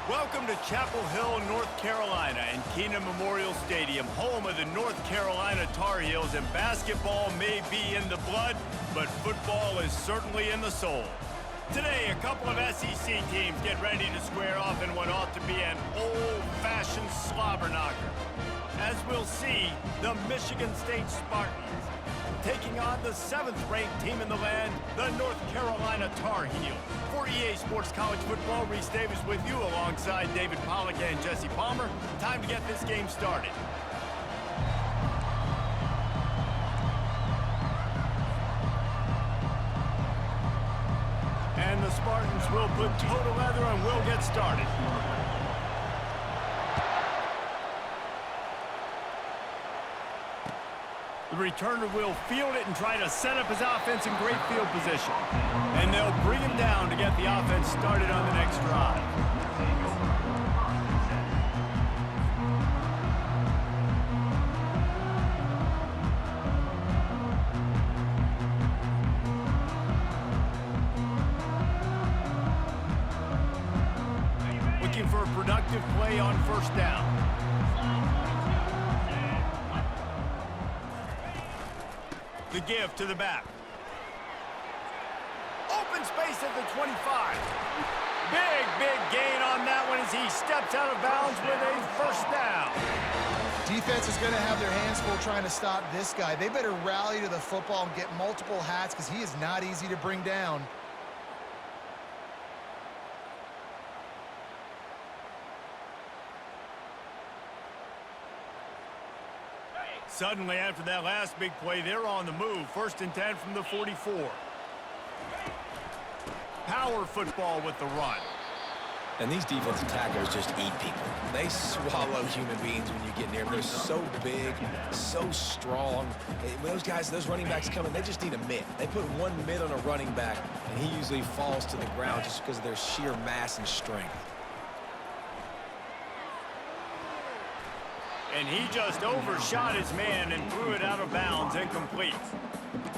Welcome to Chapel Hill, North Carolina, and Keenan Memorial Stadium, home of the North Carolina Tar Heels, and basketball may be in the blood, but football is certainly in the soul. Today, a couple of SEC teams get ready to square off in what ought to be an old-fashioned slobber knocker. As we'll see, the Michigan State Spartans taking on the 7th-ranked team in the land, the North Carolina Tar Heels. For EA Sports College Football, Reese Davis with you alongside David Pollack and Jesse Palmer. Time to get this game started. And the Spartans will put toe to leather and will get started. The returner will field it and try to set up his offense in great field position. And they'll bring him down to get the offense started on the next drive. Looking for a productive play on first down. The give to the back. Open space at the 25. Big gain on that one as he steps out of bounds with a first down. Defense is going to have their hands full trying to stop this guy. They better rally to the football and get multiple hats because he is not easy to bring down. Suddenly, after that last big play, they're on the move. 1st and 10 from the 44. Power football with the run. And these defensive tackles just eat people. They swallow human beings when you get near them. They're so big, so strong. When those running backs come in, they just need a mid. They put one mid on a running back, and he usually falls to the ground just because of their sheer mass and strength. And he just overshot his man and threw it out of bounds, incomplete.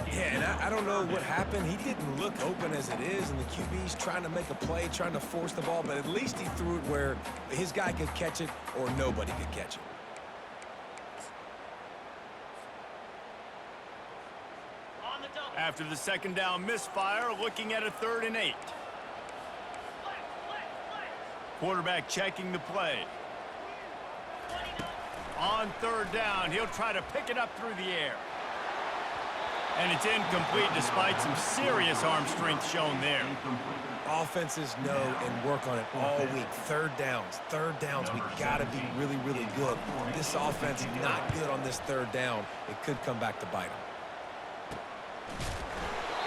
Yeah, and I don't know what happened. He didn't look open as it is, and the QB's trying to make a play, trying to force the ball, but at least he threw it where his guy could catch it or nobody could catch it. After the second down misfire, looking at a 3rd and 8. Quarterback checking the play. On 3rd down, he'll try to pick it up through the air. And it's incomplete despite some serious arm strength shown there. Offenses know and work on it all week. 3rd downs. We got to be really good. This offense not good on this 3rd down. It could come back to bite them.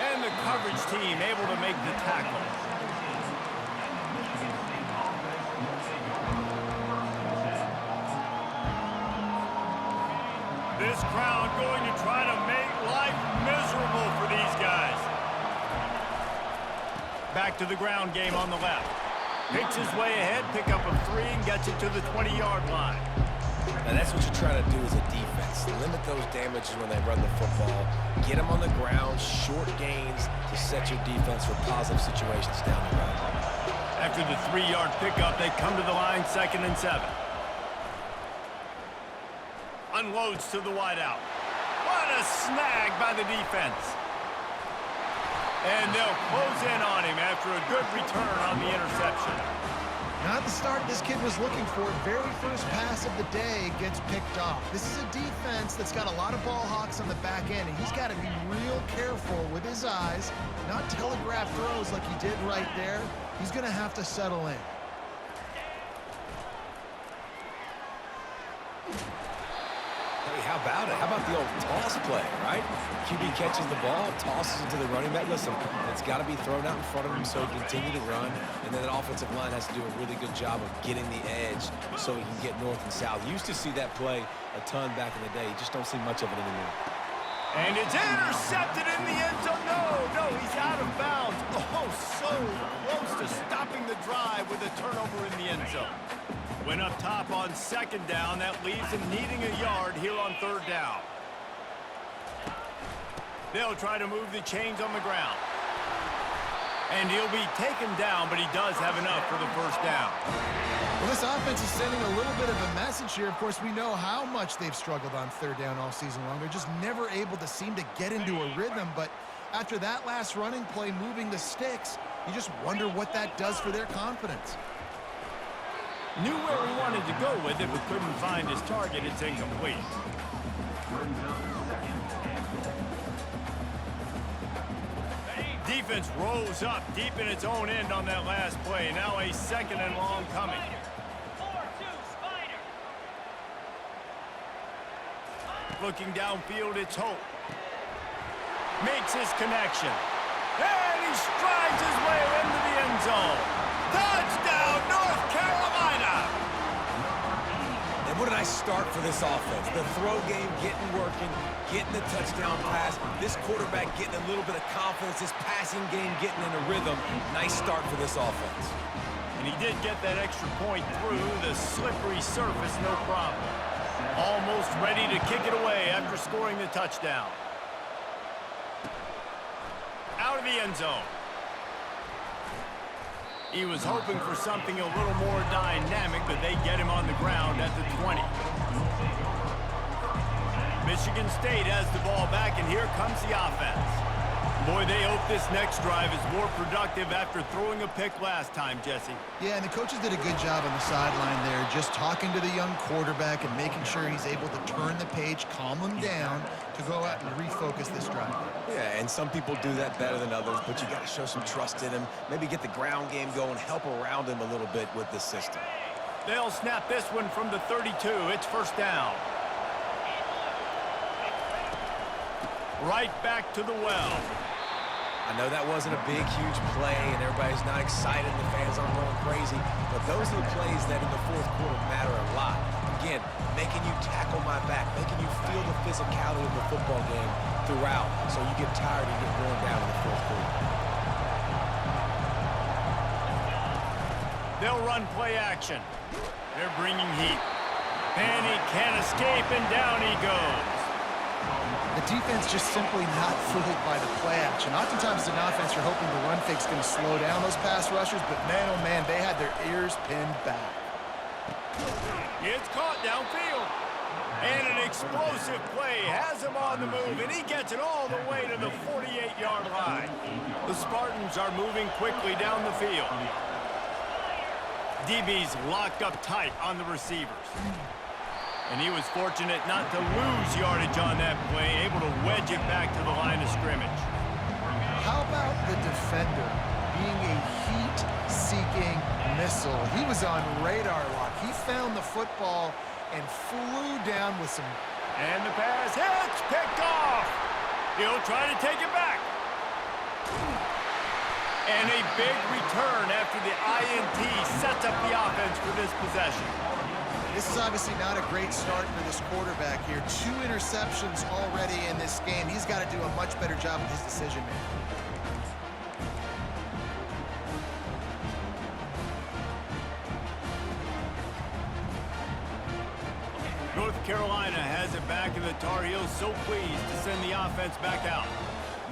And the coverage team able to make the tackle. This crowd going to try to make life miserable for these guys. Back to the ground game on the left. Picks his way ahead, pick up a 3, and gets it to the 20-yard line. And that's what you're trying to do as a defense. Limit those damages when they run the football. Get them on the ground, short gains to set your defense for positive situations down the road. After the 3-yard pickup, they come to the line, 2nd and 7. Unloads to the wideout. What a snag by the defense. And they'll close in on him after a good return on the interception. Not the start this kid was looking for. Very first pass of the day gets picked off. This is a defense that's got a lot of ball hawks on the back end, and he's got to be real careful with his eyes, not telegraph throws like he did right there. He's going to have to settle in. How about it? How about the old toss play, right? QB catches the ball, tosses it to the running back. Listen, it's got to be thrown out in front of him so he can continue to run. And then the offensive line has to do a really good job of getting the edge so he can get north and south. Used to see that play a ton back in the day. You just don't see much of it anymore. And it's intercepted in the end zone. No, he's out of bounds. Oh, so close to stopping the drive with a turnover in the end zone. Went up top on 2nd down. That leaves him needing a yard here on 3rd down. They'll try to move the chains on the ground. And he'll be taken down, but he does have enough for the first down. Well, this offense is sending a little bit of a message here. Of course, we know how much they've struggled on third down all season long. They're just never able to seem to get into a rhythm. But after that last running play, moving the sticks, you just wonder what that does for their confidence. Knew where he wanted to go with it, but couldn't find his target. It's incomplete. Defense rose up deep in its own end on that last play. Now a second and long coming. Looking downfield, it's Hope. Makes his connection. And he strides his way into the end zone. Touchdown, North Carolina! And what a nice start for this offense. The throw game working, getting the touchdown pass. This quarterback getting a little bit of confidence. This passing game getting in a rhythm. Nice start for this offense. And he did get that extra point through the slippery surface, no problem. Almost ready to kick it away after scoring the touchdown. Out of the end zone. He was hoping for something a little more dynamic, but they get him on the ground at the 20. Michigan State has the ball back, and here comes the offense. Boy, they hope this next drive is more productive after throwing a pick last time, Jesse. Yeah, and the coaches did a good job on the sideline there, just talking to the young quarterback and making sure he's able to turn the page, calm him down to go out and refocus this drive. Yeah, and some people do that better than others, but you got to show some trust in him. Maybe get the ground game going, help around him a little bit with this system. They'll snap this one from the 32. It's first down. Right back to the well. I know that wasn't a big, huge play, and everybody's not excited, and the fans aren't going crazy, but those are the plays that in the fourth quarter matter a lot. Again, making you tackle my back, making you feel the physicality of the football game throughout, so you get tired and get worn down in the fourth quarter. They'll run play action. They're bringing heat. And he can't escape, and down he goes. The defense just simply not fooled by the play action. Oftentimes, an offense, you're hoping the run fake's going to slow down those pass rushers, but man, oh man, they had their ears pinned back. It's caught downfield. And an explosive play has him on the move, and he gets it all the way to the 48-yard line. The Spartans are moving quickly down the field. DB's locked up tight on the receivers. And he was fortunate not to lose yardage on that play, able to wedge it back to the line of scrimmage. How about the defender being a heat-seeking missile? He was on radar lock. He found the football and flew down with some... And the pass hits, picked off. He'll try to take it back. And a big return after the INT sets up the offense for this possession. This is obviously not a great start for this quarterback here. 2 interceptions already in this game. He's got to do a much better job with his decision-making. North Carolina has it back, and the Tar Heels so pleased to send the offense back out.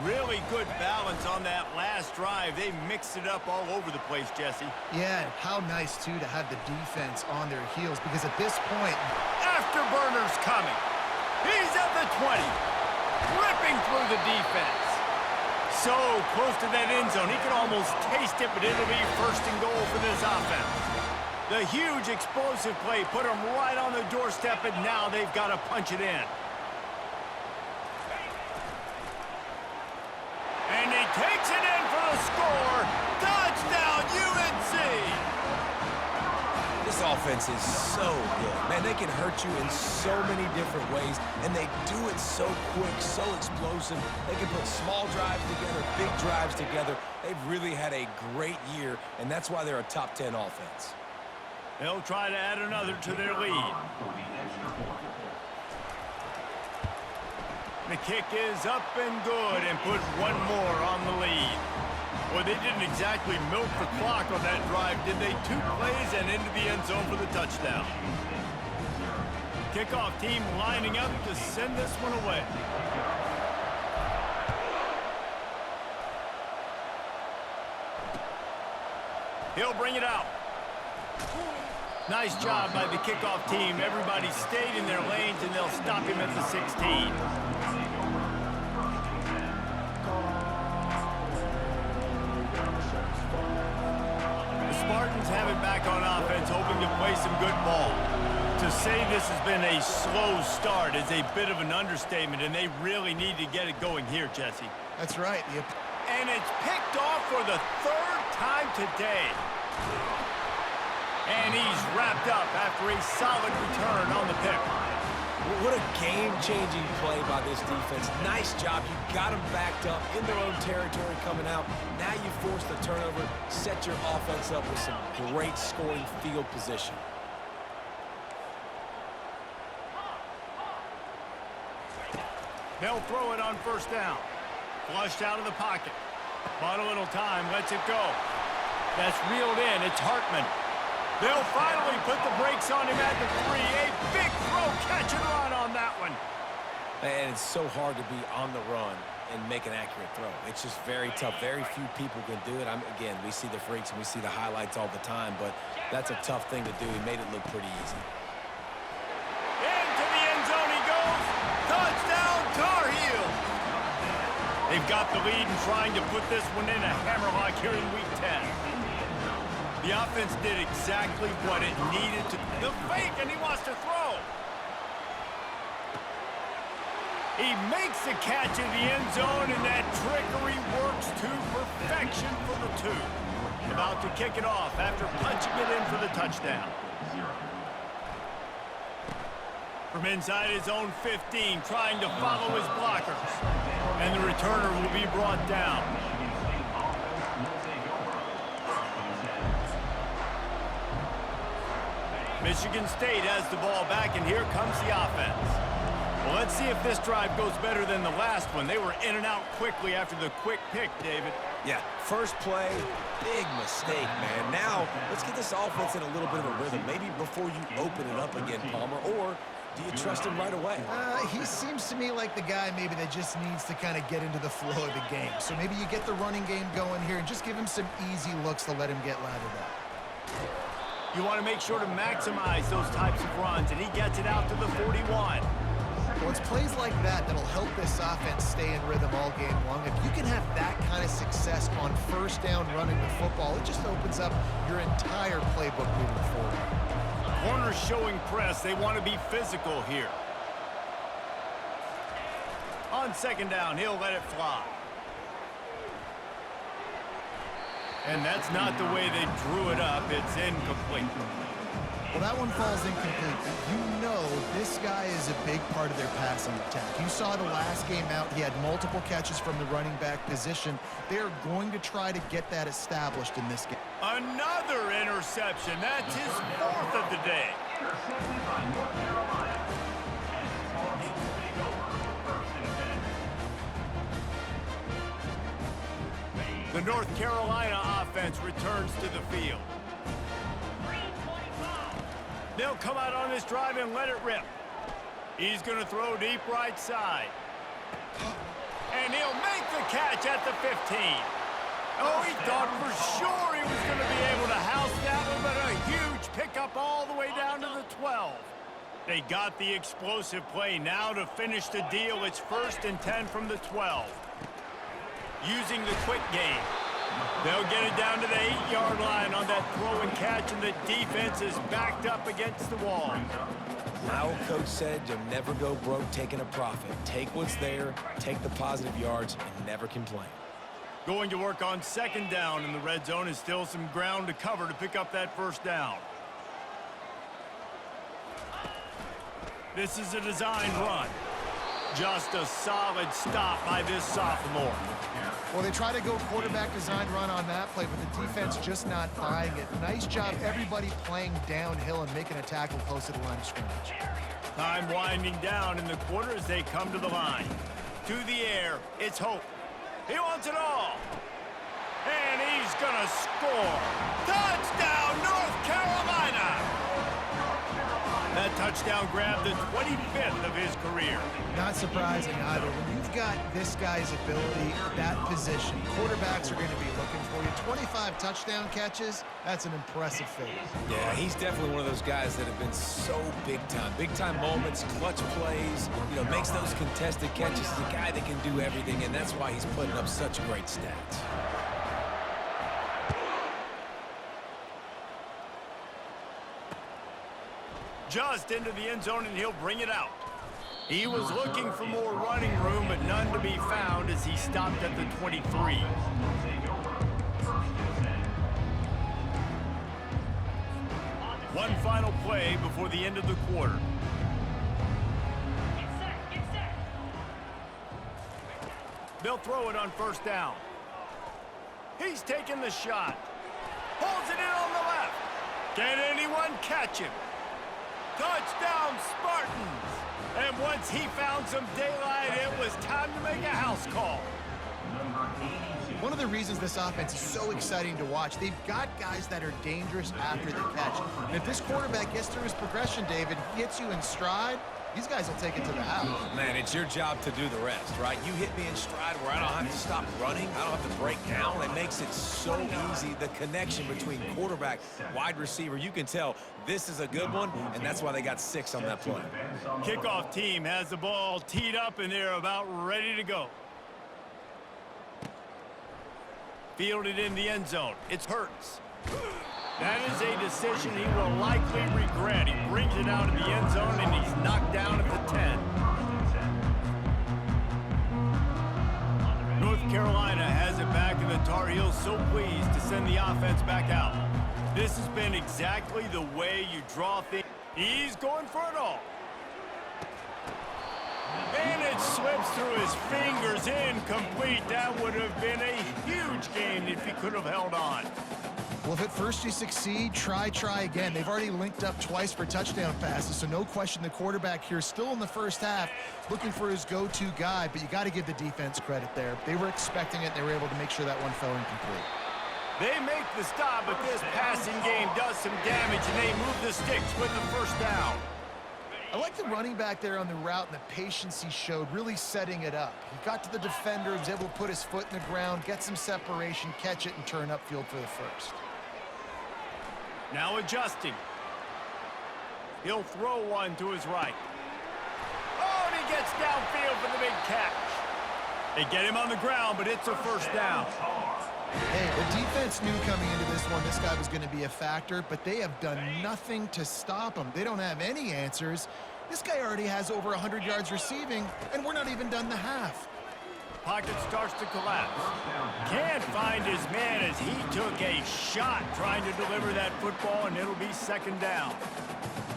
Really good balance on that last drive. They mixed it up all over the place, Jesse. Yeah, how nice, too, to have the defense on their heels, because at this point... Afterburner's coming. He's at the 20. Ripping through the defense. So close to that end zone. He can almost taste it, but it'll be first and goal for this offense. The huge explosive play put them right on the doorstep, and now they've got to punch it in. And he takes it in for the score. Touchdown, UNC! This offense is so good. Man, they can hurt you in so many different ways, and they do it so quick, so explosive. They can put small drives together, big drives together. They've really had a great year, and that's why they're a top 10 offense. They'll try to add another to their lead. The kick is up and good, and put one more on the lead. Well, they didn't exactly milk the clock on that drive, did they? 2 plays and into the end zone for the touchdown. Kickoff team lining up to send this one away. He'll bring it out. Nice job by the kickoff team. Everybody stayed in their lanes, and they'll stop him at the 16. The Spartans have it back on offense, hoping to play some good ball. To say this has been a slow start is a bit of an understatement, and they really need to get it going here, Jesse. That's right. And it's picked off for the third time today. And he's wrapped up after a solid return on the pick. What a game-changing play by this defense. Nice job. You got them backed up in their own territory coming out. Now you force the turnover, set your offense up with some great scoring field position. They'll throw it on first down. Flushed out of the pocket. Bought a little time, lets it go. That's reeled in. It's Hartman. They'll finally put the brakes on him at the 3. A big throw, catch and run on that one. And it's so hard to be on the run and make an accurate throw. It's just very tough. Very few people can do it. Again, we see the freaks and we see the highlights all the time, but that's a tough thing to do. He made it look pretty easy. Into the end zone he goes. Touchdown, Tar Heels. They've got the lead and trying to put this one in a hammerlock here in Week 10. The offense did exactly what it needed to. The fake, and he wants to throw. He makes the catch in the end zone, and that trickery works to perfection for the 2. About to kick it off after punching it in for the touchdown. From inside his own 15, trying to follow his blockers. And the returner will be brought down. Michigan State has the ball back, and here comes the offense. Well, let's see if this drive goes better than the last one. They were in and out quickly after the quick pick, David. Yeah, first play, big mistake, man. Now, let's get this offense in a little bit of a rhythm. Maybe before you open it up again, Palmer, or do you trust him right away? He seems to me like the guy maybe that just needs to kind of get into the flow of the game. So maybe you get the running game going here and just give him some easy looks to let him get lathered up. You want to make sure to maximize those types of runs, and he gets it out to the 41. Well, it's plays like that that'll help this offense stay in rhythm all game long. If you can have that kind of success on first down running the football, it just opens up your entire playbook moving forward. Corners showing press. They want to be physical here. On second down, he'll let it fly. And that's not the way they drew it up. It's incomplete. Well, that one falls incomplete. You know this guy is a big part of their passing attack. You saw the last game out. He had multiple catches from the running back position. They're going to try to get that established in this game. Another interception. That's his 4th of the day. The North Carolina offense returns to the field. They'll come out on this drive and let it rip. He's going to throw deep right side. And he'll make the catch at the 15. Oh, he thought for sure he was going to be able to house that one, but a huge pickup all the way down to the 12. They got the explosive play now to finish the deal. It's 1st and 10 from the 12. Using the quick game. They'll get it down to the 8-yard line on that throw and catch, and the defense is backed up against the wall. My old coach said you'll never go broke taking a profit. Take what's there, take the positive yards, and never complain. Going to work on second down in the red zone is still some ground to cover to pick up that first down. This is a design run. Just a solid stop by this sophomore. Well, they try to go quarterback design run on that play, but the defense just not buying it. Nice job, everybody playing downhill and making a tackle close to the line of scrimmage. Time winding down in the quarter as they come to the line. To the air, it's Hope. He wants it all. And he's going to score. Touchdown, North Carolina! That touchdown grab, the 25th of his career. Not surprising either. When you've got this guy's ability, that position, quarterbacks are going to be looking for you. 25 touchdown catches, that's an impressive feat. Yeah, he's definitely one of those guys that have been so big time. Big time moments, clutch plays, you know, makes those contested catches. He's a guy that can do everything, and that's why he's putting up such great stats. Just into the end zone, and he'll bring it out. He was looking for more running room, but none to be found as he stopped at the 23. One final play before the end of the quarter. They'll throw it on first down. He's taking the shot. Pulls it in on the left. Can anyone catch him? Touchdown, Spartans! And once he found some daylight, it was time to make a house call. One of the reasons this offense is so exciting to watch, they've got guys that are dangerous after the catch. And if this quarterback gets through his progression, David, he hits you in stride, these guys will take it to the house. Man, it's your job to do the rest, right? You hit me in stride where I don't have to stop running. I don't have to break down. It makes it so easy. The connection between quarterback, wide receiver, you can tell this is a good one, and that's why they got 6 on that play. Kickoff team has the ball teed up, and they're about ready to go. Fielded in the end zone. It's Hurts. That is a decision he will likely regret. He brings it out of the end zone, and he's knocked down at the 10. North Carolina has it back, and the Tar Heels so pleased to send the offense back out. This has been exactly the way you draw things. He's going for it all. And it slips through his fingers, incomplete. That would have been a huge gain if he could have held on. Well, if at first you succeed, try again. They've already linked up twice for touchdown passes, so no question the quarterback here still in the first half looking for his go-to guy, but you got to give the defense credit there. They were expecting it, and they were able to make sure that one fell incomplete. They make the stop, but this passing game does some damage, and they move the sticks with the first down. I like the running back there on the route and the patience he showed, really setting it up. He got to the defender, he was able to put his foot in the ground, get some separation, catch it, and turn upfield for the first. Now adjusting. He'll throw one to his right. Oh, and he gets downfield for the big catch. They get him on the ground, but it's a first down. Hey, the defense knew coming into this one this guy was going to be a factor, but they have done nothing to stop him. They don't have any answers. This guy already has over 100 yards receiving, and we're not even done the half. Pocket starts to collapse. Can't find his man as he took a shot trying to deliver that football, and it'll be second down.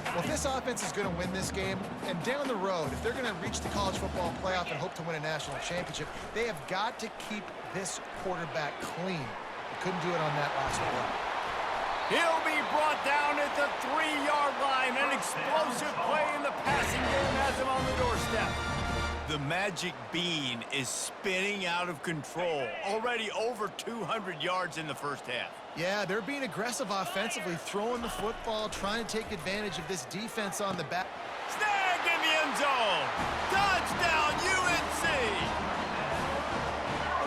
Well, if this offense is going to win this game, and down the road, if they're going to reach the college football playoff and hope to win a national championship, they have got to keep this quarterback clean. They couldn't do it on that last play. He'll be brought down at the 3-yard line. An explosive play in the passing game has him on the doorstep. The magic bean is spinning out of control. Already over 200 yards in the first half. Yeah, they're being aggressive offensively, throwing the football, trying to take advantage of this defense on the back. Snag in the end zone. Touchdown, UNC.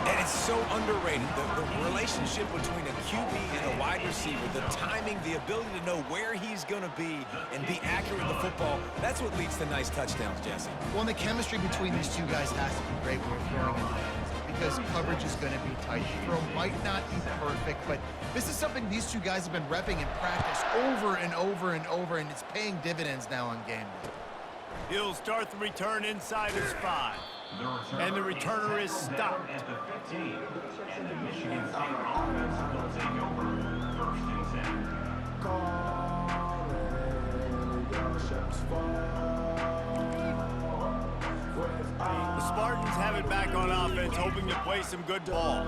And it's so underrated, the relationship between a QB and a wide receiver, the timing, the ability to know where he's going to be and be accurate with the football, that's what leads to nice touchdowns, Jesse. Well, and the chemistry between these two guys has to be great when you're throwing into the end zone because coverage is going to be tight. The throw might not be perfect, but this is something these two guys have been repping in practice over and over and over, and it's paying dividends now on game day. He'll start the return inside his 5. And the returner is stopped. The Spartans have it back on offense, hoping to play some good ball.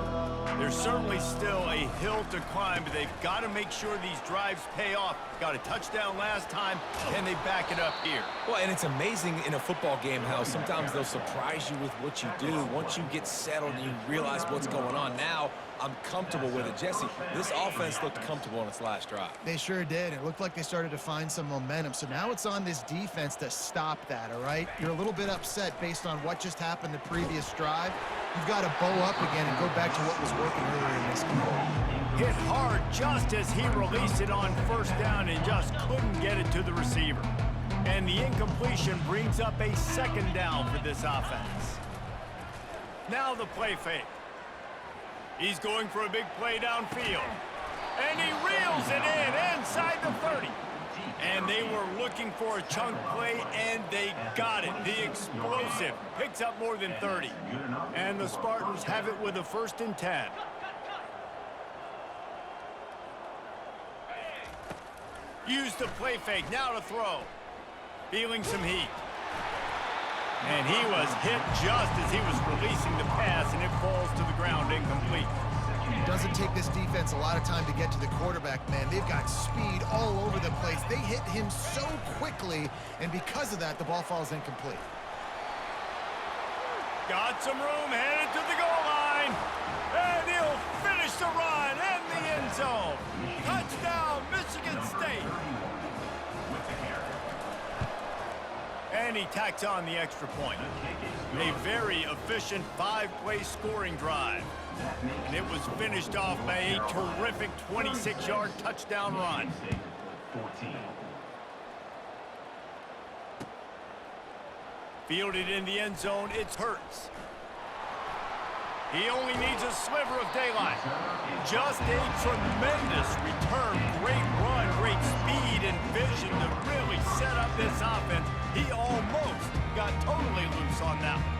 There's certainly still a hill to climb, but they've got to make sure these drives pay off. Got a touchdown last time. Can they back it up here? Well, and it's amazing in a football game how sometimes they'll surprise you with what you do. Once you get settled and you realize what's going on, now I'm comfortable with it. Jesse, this offense looked comfortable on its last drive. They sure did. It looked like they started to find some momentum. So now it's on this defense to stop that, all right? You're a little bit upset based on what just happened the previous drive. You've got to bow up again and go back to what was working earlier in this game. Hit hard just as he released it on first down and just couldn't get it to the receiver. And the incompletion brings up a second down for this offense. Now the play fake. He's going for a big play downfield. And he reels it in inside the 30. And they were looking for a chunk play, and they got it. The explosive picks up more than 30. And the Spartans have it with a 1st and 10. Use the play fake, now to throw. Feeling some heat. And he was hit just as he was releasing the pass, and it falls to the ground incomplete. It doesn't take this defense a lot of time to get to the quarterback, man. They've got speed all over the place. They hit him so quickly, and because of that, the ball falls incomplete. Got some room, headed to the goal line. And he'll finish the run in the end zone. Touchdown, Michigan State. And he tacks on the extra point. A very efficient 5-play scoring drive. And it was finished off by a terrific 26-yard touchdown run. Fielded in the end zone, it's Hurts. He only needs a sliver of daylight. Just a tremendous return. Great run, great speed and vision to really set up this offense. He almost got totally loose on that one.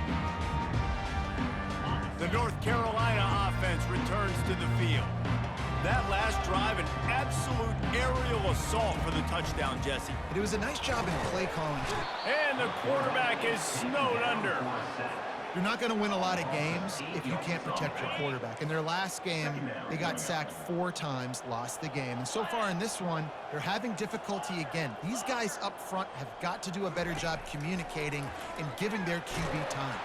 The North Carolina offense returns to the field. That last drive, an absolute aerial assault for the touchdown, Jesse. But it was a nice job in play calling. And the quarterback is snowed under. You're not going to win a lot of games if you can't protect your quarterback. In their last game, they got sacked 4 times, lost the game. And so far in this one, they're having difficulty again. These guys up front have got to do a better job communicating and giving their QB time.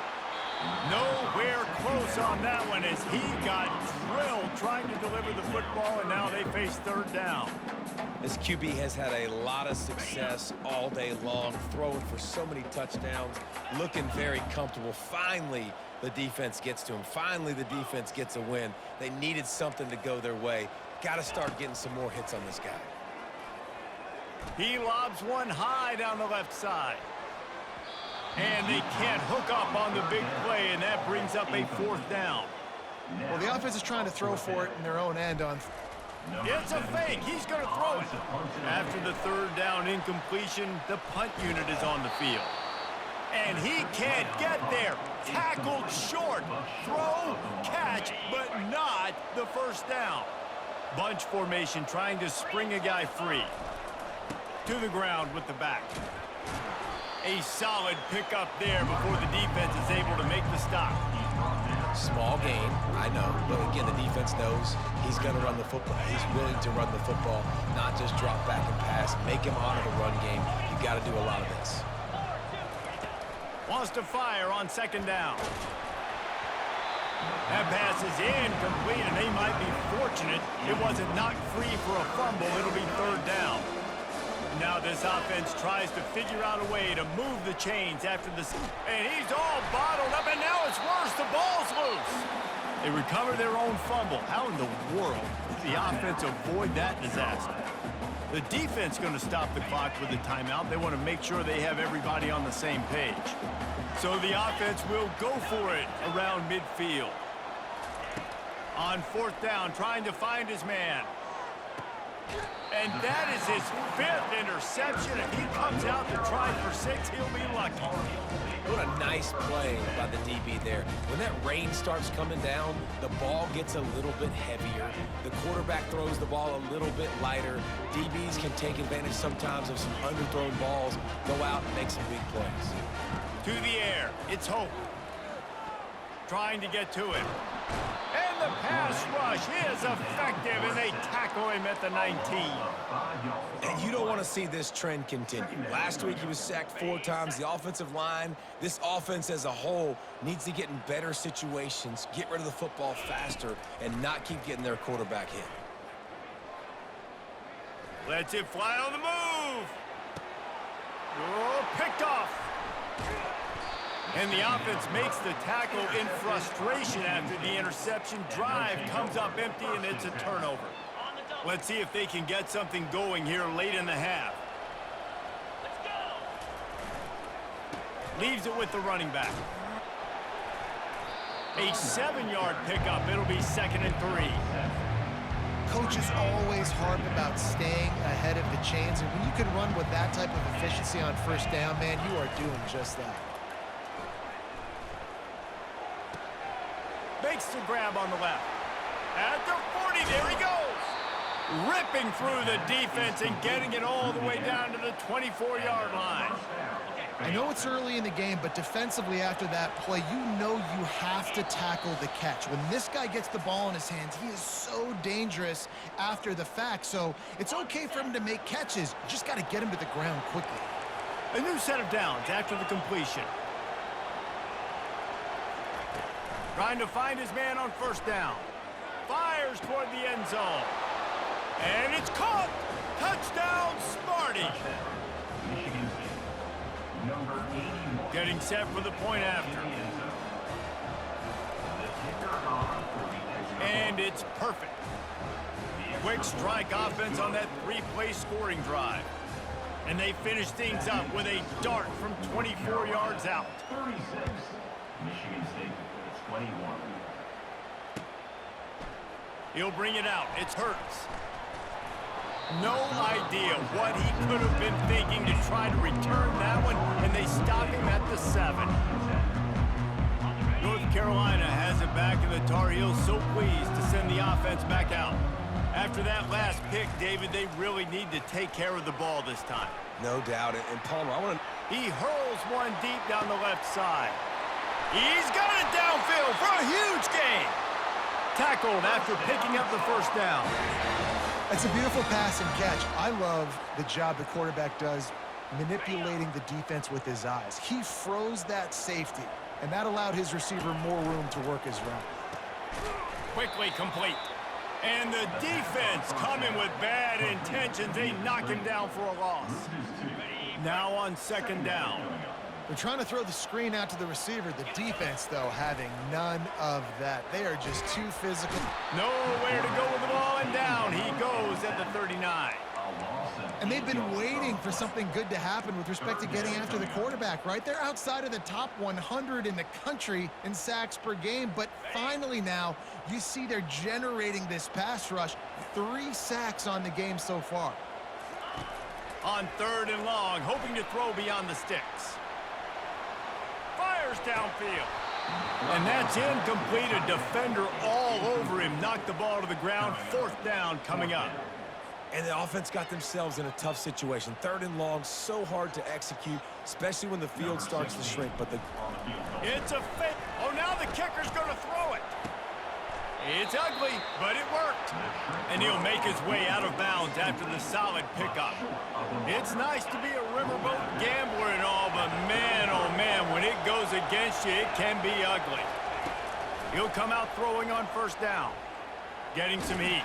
Nowhere close on that one as he got drilled trying to deliver the football, and now they face 3rd down. This QB has had a lot of success all day long, throwing for so many touchdowns, looking very comfortable. Finally, the defense gets to him. Finally, the defense gets a win. They needed something to go their way. Got to start getting some more hits on this guy. He lobs one high down the left side. And they can't hook up on the big play, and that brings up a 4th down. Well, the offense is trying to throw for it in their own end on... It's a fake. He's going to throw it. After the 3rd down incompletion, the punt unit is on the field. And he can't get there. Tackled short. Throw, catch, but not the 1st down. Bunch formation trying to spring a guy free. To the ground with the back. A solid pickup there before the defense is able to make the stop. Small gain, I know, but again, the defense knows he's going to run the football. He's willing to run the football, not just drop back and pass, make him honor the run game. You got to do a lot of this. Wants to fire on 2nd down. That pass is incomplete, and they might be fortunate it wasn't knocked free for a fumble. It'll be 3rd down. Now this offense tries to figure out a way to move the chains after this. And he's all bottled up, and now it's worse. The ball's loose. They recover their own fumble. How in the world does the offense avoid that disaster? The defense going to stop the clock with a timeout. They want to make sure they have everybody on the same page. So the offense will go for it around midfield. On 4th down, trying to find his man. And that is his 5th interception. If he comes out to try for 6, he'll be lucky. What a nice play by the DB there. When that rain starts coming down, the ball gets a little bit heavier. The quarterback throws the ball a little bit lighter. DBs can take advantage sometimes of some underthrown balls, go out and make some big plays. To the air. It's Hope. Trying to get to it. And the pass rush is effective, and they tackle him at the 19. And you don't want to see this trend continue. Last week, he was sacked 4 times. The offensive line, this offense as a whole, needs to get in better situations, get rid of the football faster, and not keep getting their quarterback hit. Lets it fly on the move. Oh, picked off. And the offense makes the tackle in frustration after the interception. Drive comes up empty, and it's a turnover. Let's see if they can get something going here late in the half. Leaves it with the running back. A 7-yard pickup. It'll be 2nd and 3. Coaches always harp about staying ahead of the chains, and when you can run with that type of efficiency on first down, man, you are doing just that. Makes the grab on the left. At the 40, there he goes. Ripping through the defense and getting it all the way down to the 24-yard line. I know it's early in the game, but defensively after that play, you know you have to tackle the catch. When this guy gets the ball in his hands, he is so dangerous after the fact. So it's okay for him to make catches. You just got to get him to the ground quickly. A new set of downs after the completion. Trying to find his man on first down. Fires toward the end zone. And it's caught! Touchdown, Smarty! Getting set for the point after. And it's perfect. Quick strike offense on that 3-play scoring drive. And they finish things up with a dart from 24 yards out. 36. Michigan State with 21. He'll bring it out. It's Hurts. No idea what he could have been thinking to try to return that one, and they stop him at the 7. North Carolina has it back, and the Tar Heels so pleased to send the offense back out. After that last pick, David, they really need to take care of the ball this time. No doubt. And Palmer, He hurls one deep down the left side. He's got it downfield for a huge gain. Tackled after picking up the first down. It's a beautiful pass and catch. I love the job the quarterback does manipulating the defense with his eyes. He froze that safety, and that allowed his receiver more room to work his route. Quickly complete. And the defense coming with bad intentions. They knock him down for a loss. Now on second down. They're trying to throw the screen out to the receiver. The defense, though, having none of that. They are just too physical. Nowhere to go with the ball, and down he goes at the 39. And they've been waiting for something good to happen with respect to getting after the quarterback, right? They're outside of the top 100 in the country in sacks per game, but finally now you see they're generating this pass rush. 3 sacks on the game so far. On third and long, hoping to throw beyond the sticks. Fires downfield. And that's incomplete. A defender all over him. Knocked the ball to the ground. 4th down coming up. And the offense got themselves in a tough situation. 3rd and long, so hard to execute, especially when the field starts to shrink. But it's a fake. Oh, now the kicker's going to throw it. It's ugly, but it worked. And he'll make his way out of bounds after the solid pickup. It's nice to be a riverboat gambler and all, but man, oh man, when it goes against you, it can be ugly. He'll come out throwing on first down. Getting some heat.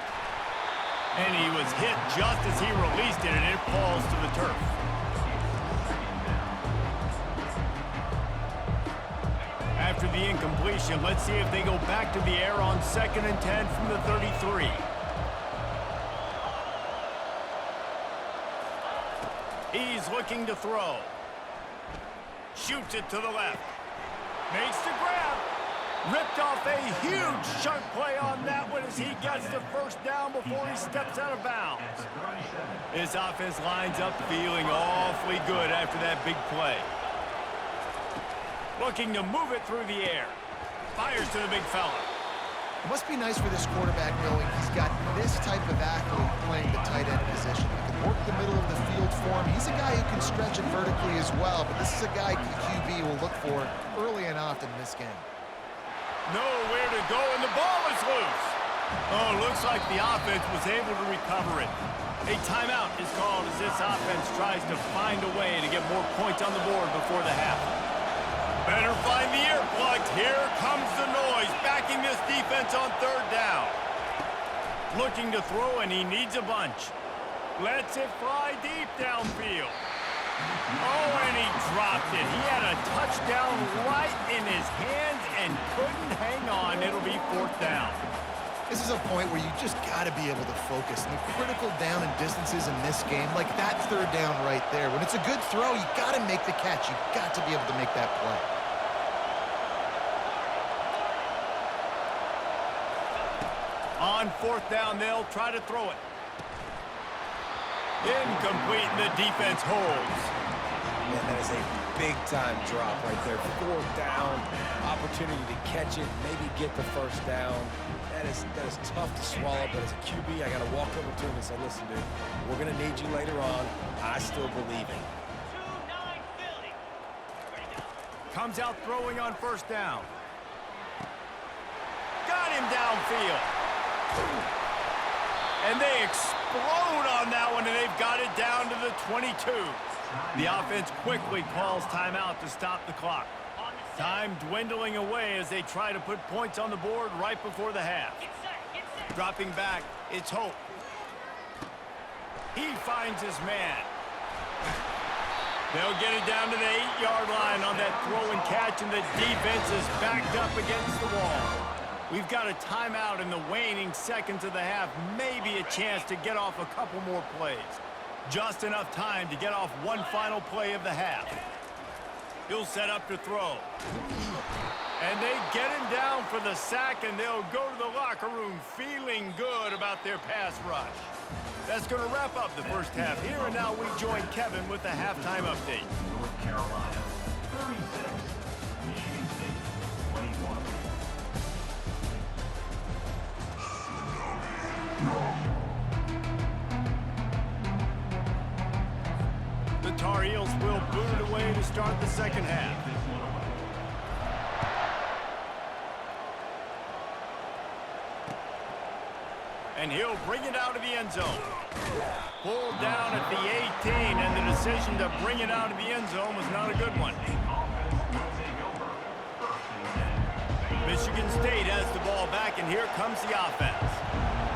And he was hit just as he released it, and it falls to the turf. After the incompletion, let's see if they go back to the air on 2nd and 10 from the 33. He's looking to throw. Shoots it to the left. Makes the grab. Ripped off a huge chunk play on that one as he gets the first down before he steps out of bounds. This offense lines up feeling awfully good after that big play. Looking to move it through the air. Fires to the big fella. It must be nice for this quarterback knowing he's got this type of athlete playing the tight end position. He can work the middle of the field for him. He's a guy who can stretch it vertically as well, but this is a guy the QB will look for early and often in this game. Nowhere to go, and the ball is loose. Oh, looks like the offense was able to recover it. A timeout is called as this offense tries to find a way to get more points on the board before the half. Better find the earplugs. Here comes the noise, backing this defense on third down. Looking to throw, and he needs a bunch. Lets it fly deep downfield. Oh, and he dropped it. He had a touchdown right in his hands and couldn't hang on. It'll be fourth down. This is a point where you just got to be able to focus. And the critical down and distances in this game, like that third down right there. When it's a good throw, you got to make the catch. You got to be able to make that play. On fourth down, they'll try to throw it. Incomplete, and the defense holds. Man, that is a big-time drop right there. Fourth down, opportunity to catch it, maybe get the first down. That is tough to swallow, but as a QB, I got to walk over to him and say, listen, dude, we're going to need you later on. I still believe in you. Comes out throwing on first down. Got him downfield. And they explode on that one, and they've got it down to the 22. The offense quickly calls timeout to stop the clock. Time dwindling away as they try to put points on the board right before the half. Dropping back, it's Hope. He finds his man. They'll get it down to the 8-yard line on that throw and catch, and the defense is backed up against the wall. We've got a timeout in the waning seconds of the half. Maybe a chance to get off a couple more plays. Just enough time to get off one final play of the half. He'll set up to throw. And they get him down for the sack, and they'll go to the locker room feeling good about their pass rush. That's going to wrap up the first half here, and now we join Kevin with the halftime update. North Carolina, 36. Michigan State, 21. The Tar Heels will boot it away to start the second half. And he'll bring it out of the end zone. Pulled down at the 18, and the decision to bring it out of the end zone was not a good one. Michigan State has the ball back, and here comes the offense.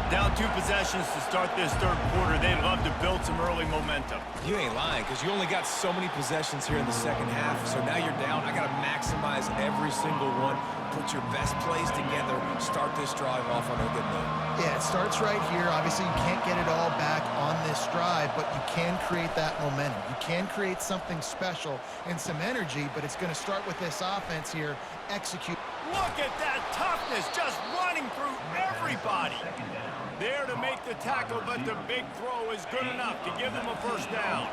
Down 2 possessions to start this third quarter. They'd love to build some early momentum. You ain't lying, because you only got so many possessions here in the second half, so now you're down. I got to maximize every single one. Put your best plays together. Start this drive off on a good note. Yeah, it starts right here. Obviously, you can't get it all back on this drive, but you can create that momentum. You can create something special and some energy, but it's going to start with this offense here. Execute. Look at that toughness, just running through everybody. There to make the tackle, but the big throw is good enough to give them a first down.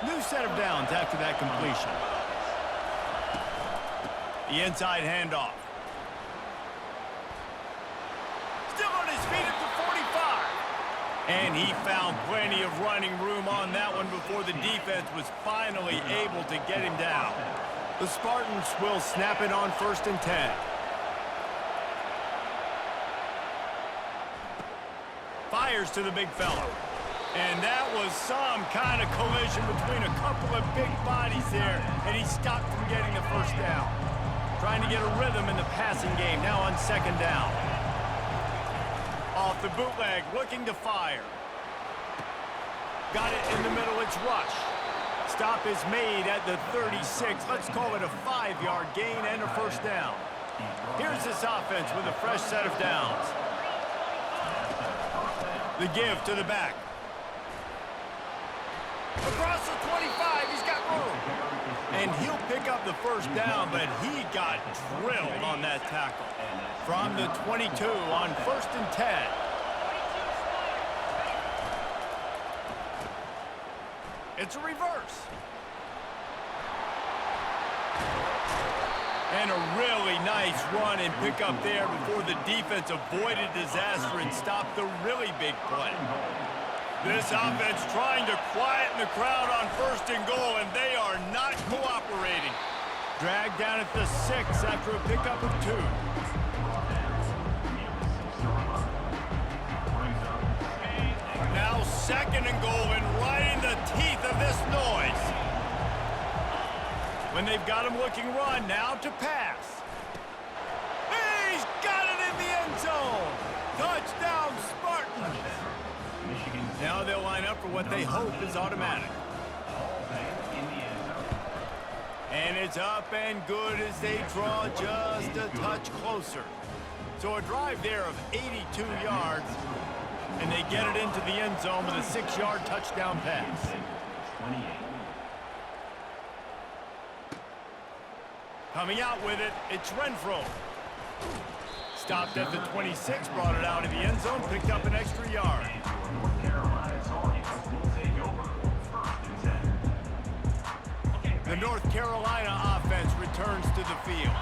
New set of downs after that completion. The inside handoff. Still on his feet at the 45. And he found plenty of running room on that one before the defense was finally able to get him down. The Spartans will snap it on 1st and 10. Fires to the big fella. And that was some kind of collision between a couple of big bodies there, and he stopped from getting the first down. Trying to get a rhythm in the passing game, now on 2nd down. Off the bootleg, looking to fire. Got it in the middle, it's Rush. Stop is made at the 36. Let's call it a 5-yard gain and a first down. Here's this offense with a fresh set of downs. The give to the back. Across the 25, he's got room. And he'll pick up the first down, but he got drilled on that tackle. From the 22 on 1st and 10. It's a reverse. And a really nice run and pick up there before the defense avoided disaster and stopped the really big play. This offense trying to quieten the crowd on 1st and goal, and they are not cooperating. Dragged down at the 6 after a pickup of 2. Now 2nd and goal, and right in the teeth of this noise. When they've got him looking run, now to pass. He's got it in the end zone. Touchdown, Spartans. Now they'll line up for what they hope is automatic. And it's up and good as they draw just a touch closer. So a drive there of 82 yards, and they get it into the end zone with a 6-yard touchdown pass. Coming out with it, it's Renfro. Stopped at the 26, brought it out of the end zone, picked up an extra yard. The North Carolina offense returns to the field.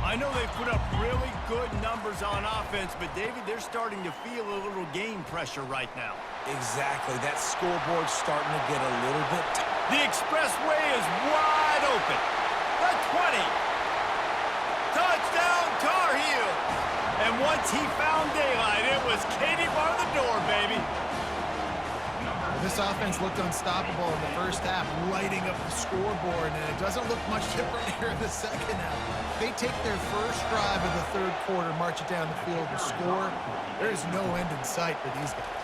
I know they've put up really good numbers on offense, but David, they're starting to feel a little game pressure right now. Exactly. That scoreboard's starting to get a little bit The expressway is wide open. The 20. Touchdown, Tar Heels. And once he found daylight, it was Katie bar the door, baby. This offense looked unstoppable in the first half, lighting up the scoreboard, and it doesn't look much different here in the second half. They take their first drive of the 3rd quarter, march it down the field and score. There is no end in sight for these guys.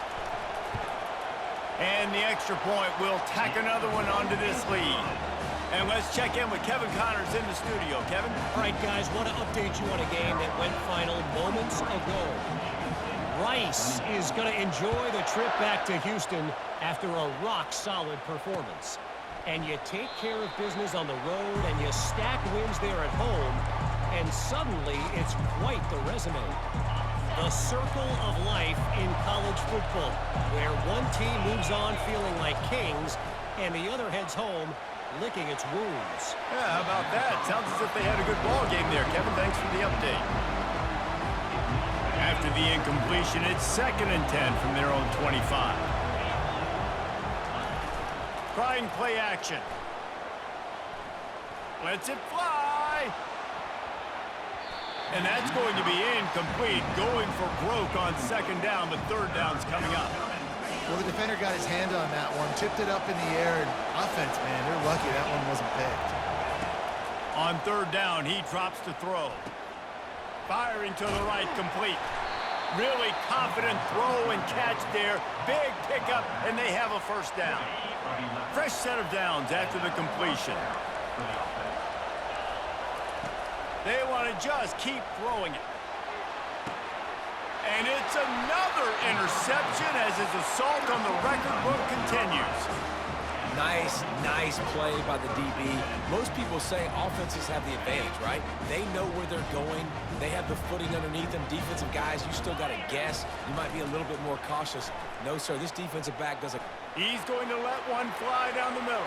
And the extra point will tack another one onto this lead. And let's check in with Kevin Connors in the studio. Kevin? All right, guys, want to update you on a game that went final moments ago. Rice is going to enjoy the trip back to Houston after a rock-solid performance. And you take care of business on the road and you stack wins there at home, and suddenly it's quite the resume. The circle of life in college football, where one team moves on feeling like kings and the other heads home licking its wounds. Yeah, how about that? Sounds as if they had a good ball game there, Kevin. Thanks for the update. After the incompletion, it's 2nd and 10 from their own 25. Trying play action. Lets it fly. And that's going to be incomplete. Going for broke on 2nd down, but 3rd down's coming up. Well, the defender got his hand on that one, tipped it up in the air, and offense, man, they're lucky that one wasn't picked. On 3rd down, he drops to throw. Firing to the right, complete. Really confident throw and catch there. Big pickup, and they have a 1st down. Fresh set of downs after the completion. They want to just keep throwing it. And it's another interception as his assault on the record book continues. Nice play by the DB. Most people say offenses have the advantage, right? They know where they're going. They have the footing underneath them. Defensive guys, you still got to guess. You might be a little bit more cautious. No, sir, this defensive back doesn't. He's going to let one fly down the middle.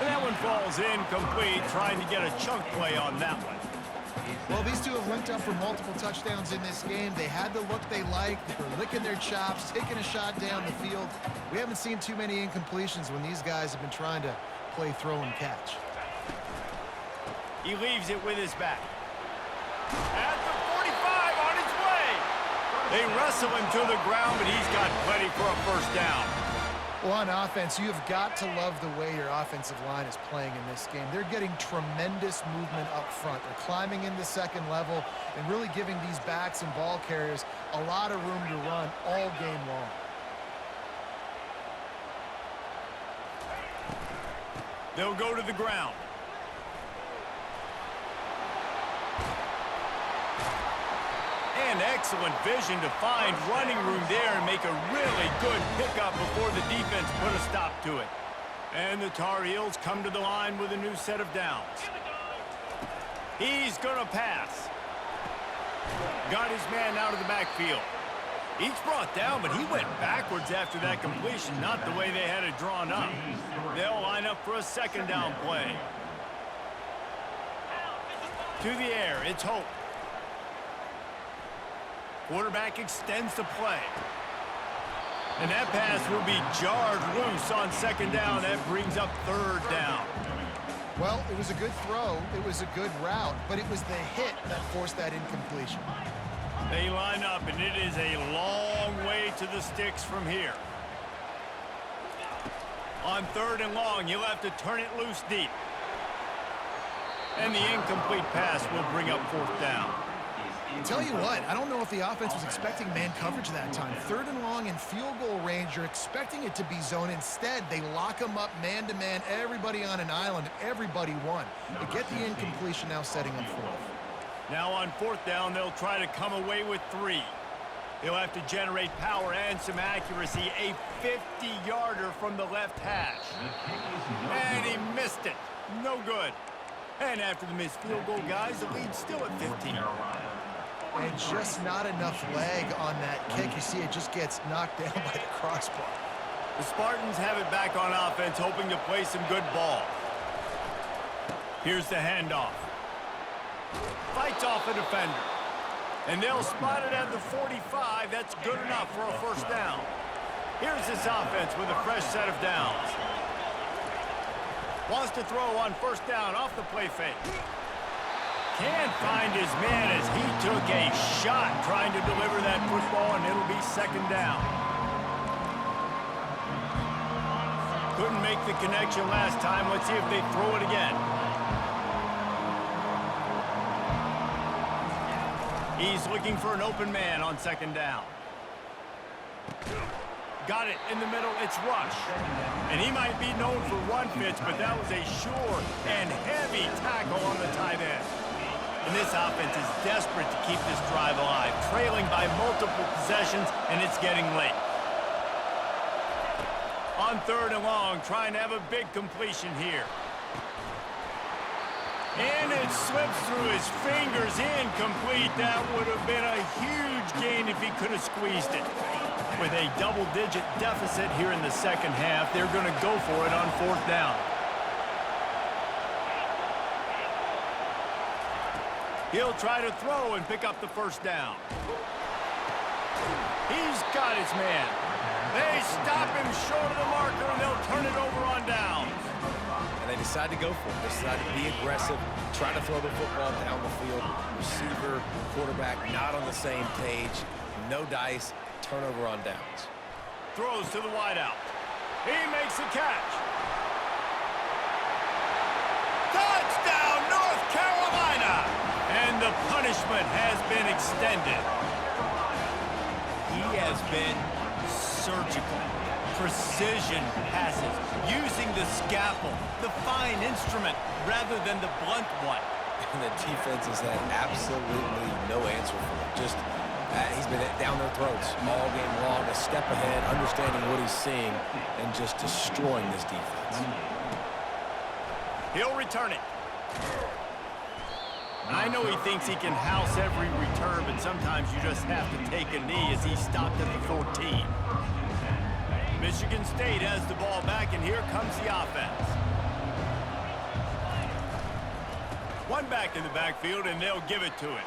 And that one falls incomplete, trying to get a chunk play on that one. Well, these two have linked up for multiple touchdowns in this game. They had the look they liked. They were licking their chops, taking a shot down the field. We haven't seen too many incompletions when these guys have been trying to play throw and catch. He leaves it with his back. At the 45, on his way. They wrestle him to the ground, but he's got plenty for a 1st down. Well, on offense, you've got to love the way your offensive line is playing in this game. They're getting tremendous movement up front. They're climbing into 2nd level and really giving these backs and ball carriers a lot of room to run all game long. They'll go to the ground. And excellent vision to find running room there and make a really good pickup before the defense put a stop to it. And the Tar Heels come to the line with a new set of downs. He's going to pass. Got his man out of the backfield. Each brought down, but he went backwards after that completion, not the way they had it drawn up. They'll line up for a 2nd down play. To the air, it's Hope. Quarterback extends the play. And that pass will be jarred loose on second down. That brings up third down. Well, it was a good throw. It was a good route, but it was the hit that forced that incompletion. They line up, and it is a long way to the sticks from here. On third and long, you'll have to turn it loose deep. And the incomplete pass will bring up fourth down. Tell you what, I don't know if the offense was expecting man coverage that time. Third and long in field goal range, you're expecting it to be zone. Instead, they lock them up man-to-man, everybody on an island, everybody won. They get the incompletion now setting up fourth. Now on fourth down, they'll try to come away with 3. They'll have to generate power and some accuracy. A 50-yarder from the left hash. And he missed it. No good. And after the missed field goal, guys, the lead's still at 15. And just not enough leg on that kick. You see it just gets knocked down by the crossbar. The Spartans have it back on offense, hoping to play some good ball. Here's the handoff. Fights off a defender. And they'll spot it at the 45. That's good enough for a first down. Here's this offense with a fresh set of downs. Wants to throw on first down off the play fake. Can't find his man as he took a shot trying to deliver that football, and it'll be second down. Couldn't make the connection last time. Let's see if they throw it again. He's looking for an open man on second down. Got it in the middle. It's Rush. And he might be known for run fits, but that was a sure and heavy tackle on the tight end. And this offense is desperate to keep this drive alive, trailing by multiple possessions, and it's getting late. On third and long, trying to have a big completion here. And it slips through his fingers, incomplete. That would have been a huge gain if he could have squeezed it. With a double-digit deficit here in the second half, they're going to go for it on fourth down. He'll try to throw and pick up the first down. He's got his man. They stop him short of the marker, and they'll turn it over on downs. And they decide to go for it. They decide to be aggressive, try to throw the football down the field. Receiver, quarterback, not on the same page. No dice. Turnover on downs. Throws to the wideout. He makes the catch. Touchdown, North Carolina! And the punishment has been extended. He has been surgical. Precision passes, using the scalpel, the fine instrument, rather than the blunt one. And the defense has had absolutely no answer for him. Just he's been down their throats all game long, a step ahead, understanding what he's seeing, and just destroying this defense. He'll return it. I know he thinks he can house every return, but sometimes you just have to take a knee as he stopped at the 14. Michigan State has the ball back, and here comes the offense. One back in the backfield, and they'll give it to him.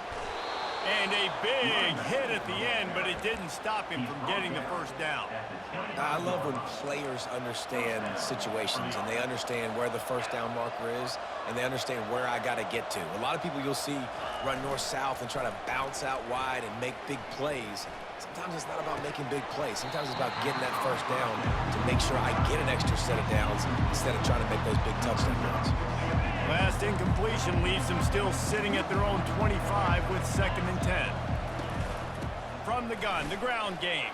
And a big hit at the end, but it didn't stop him from getting the first down. I love when players understand situations and they understand where the first down marker is and they understand where I got to get to. A lot of people you'll see run north-south and try to bounce out wide and make big plays. Sometimes it's not about making big plays. Sometimes it's about getting that first down to make sure I get an extra set of downs instead of trying to make those big touchdown runs. Last incompletion leaves them still sitting at their own 25 with 2nd and 10. From the gun, the ground game.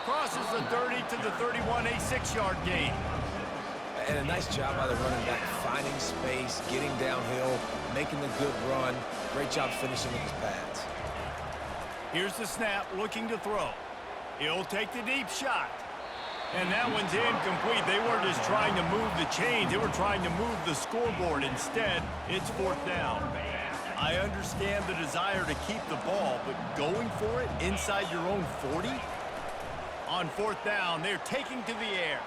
Crosses the 30 to the 31, a 6-yard gain. And a nice job by the running back, finding space, getting downhill, making the good run. Great job finishing with his pads. Here's the snap, looking to throw. He'll take the deep shot. And that one's incomplete. They weren't just trying to move the chains. They were trying to move the scoreboard. Instead, it's 4th down. I understand the desire to keep the ball, but going for it inside your own 40? On 4th down, they're taking to the air.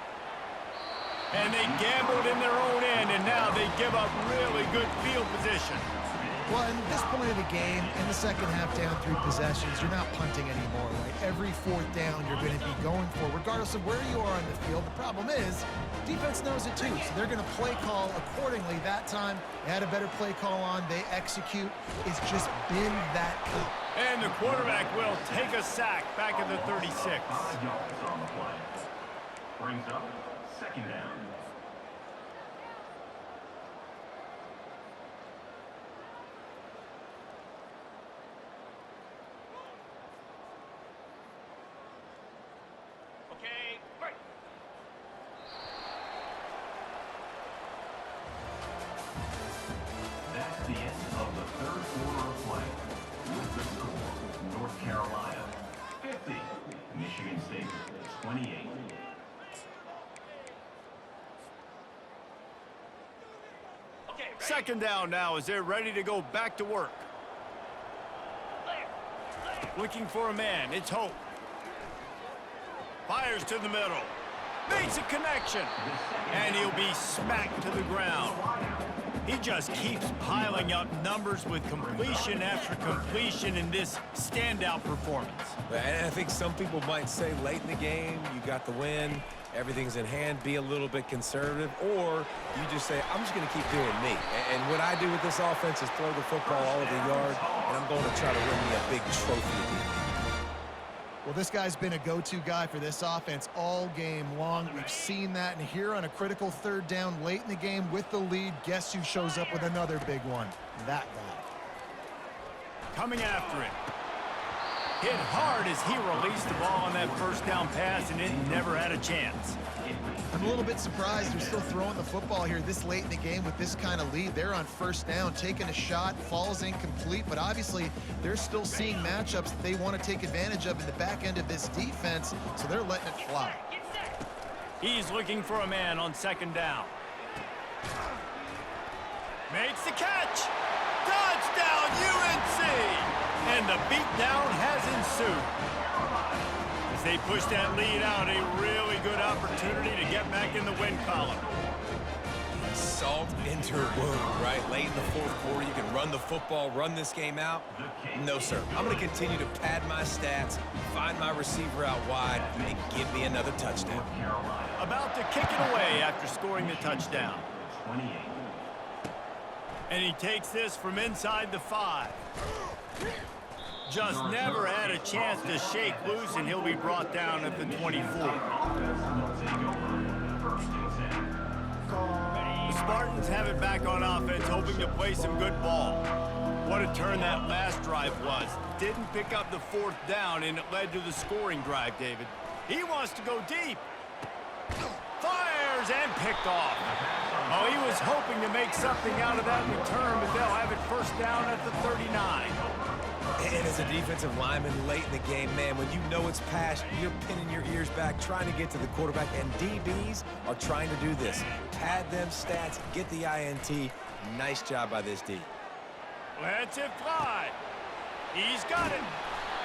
And they gambled in their own end, and now they give up really good field position. Well, at this point of the game, in the second half, down 3 possessions, you're not punting anymore, right? Every 4th down you're going to be going for, regardless of where you are on the field. The problem is, defense knows it too, so they're going to play call accordingly. That time, they had a better play call on. They execute. It's just been that cut. And the quarterback will take a sack back at the 36. 5 yards on the play. Brings up second down. That's the end of the third quarter of play. With the score, North Carolina 50, Michigan State 28. Second down now as they're ready to go back to work. Looking for a man. It's Hope. Fires to the middle. Makes a connection. And he'll be smacked to the ground. He just keeps piling up numbers with completion after completion in this standout performance. And I think some people might say late in the game, you got the win, everything's in hand, be a little bit conservative, or you just say, I'm just going to keep doing me. And what I do with this offense is throw the football all over the yard, and I'm going to try to win me a big trophy at the end. Well, this guy's been a go-to guy for this offense all game long. We've seen that, and here on a critical 3rd down late in the game with the lead, guess who shows up with another big one? That guy. Coming after it. Hit hard as he released the ball on that 1st down pass, and it never had a chance. I'm a little bit surprised they're still throwing the football here this late in the game with this kind of lead. They're on 1st down, taking a shot, falls incomplete, but obviously they're still seeing matchups that they want to take advantage of in the back end of this defense, so they're letting it fly. He's looking for a man on 2nd down. Makes the catch. Touchdown, UNC! And the beatdown has ensued. As they push that lead out, a really good opportunity to get back in the win column. Salt into her wound, right? Late in the 4th quarter, you can run the football, run this game out. No, sir. I'm going to continue to pad my stats, find my receiver out wide, and give me another touchdown. About to kick it away after scoring the touchdown. 28. And he takes this from inside the 5. Just never had a chance to shake loose, and he'll be brought down at the 24. The Spartans have it back on offense, hoping to play some good ball. What a turn that last drive was. Didn't pick up the 4th down, and it led to the scoring drive, David. He wants to go deep. Fires and picked off. Oh, he was hoping to make something out of that return, but they'll have it 1st down at the 39. And as a defensive lineman late in the game, man, when you know it's past, you're pinning your ears back, trying to get to the quarterback, and DBs are trying to do this. Pad them stats, get the INT. Nice job by this D. Lets it fly. He's got it.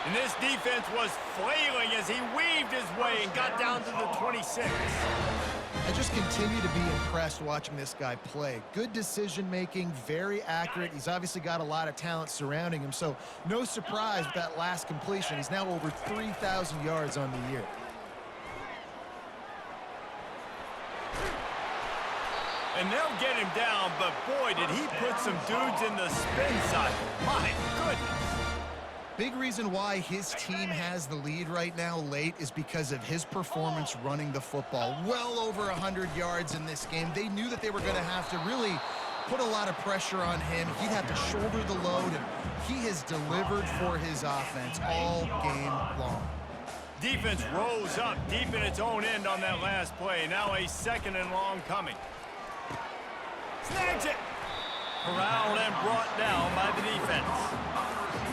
And this defense was flailing as he weaved his way and got down to the 26. I just continue to be impressed watching this guy play. Good decision-making, very accurate. He's obviously got a lot of talent surrounding him, so no surprise with that last completion. He's now over 3,000 yards on the year. And they'll get him down, but boy, did he put some dudes in the spin cycle. My goodness. Big reason why his team has the lead right now late is because of his performance running the football. Well over 100 yards in this game. They knew that they were going to have to really put a lot of pressure on him. He'd have to shoulder the load, and he has delivered for his offense all game long. Defense rose up deep in its own end on that last play. Now a 2nd and long coming. Snags it. Corralled and brought down by the defense.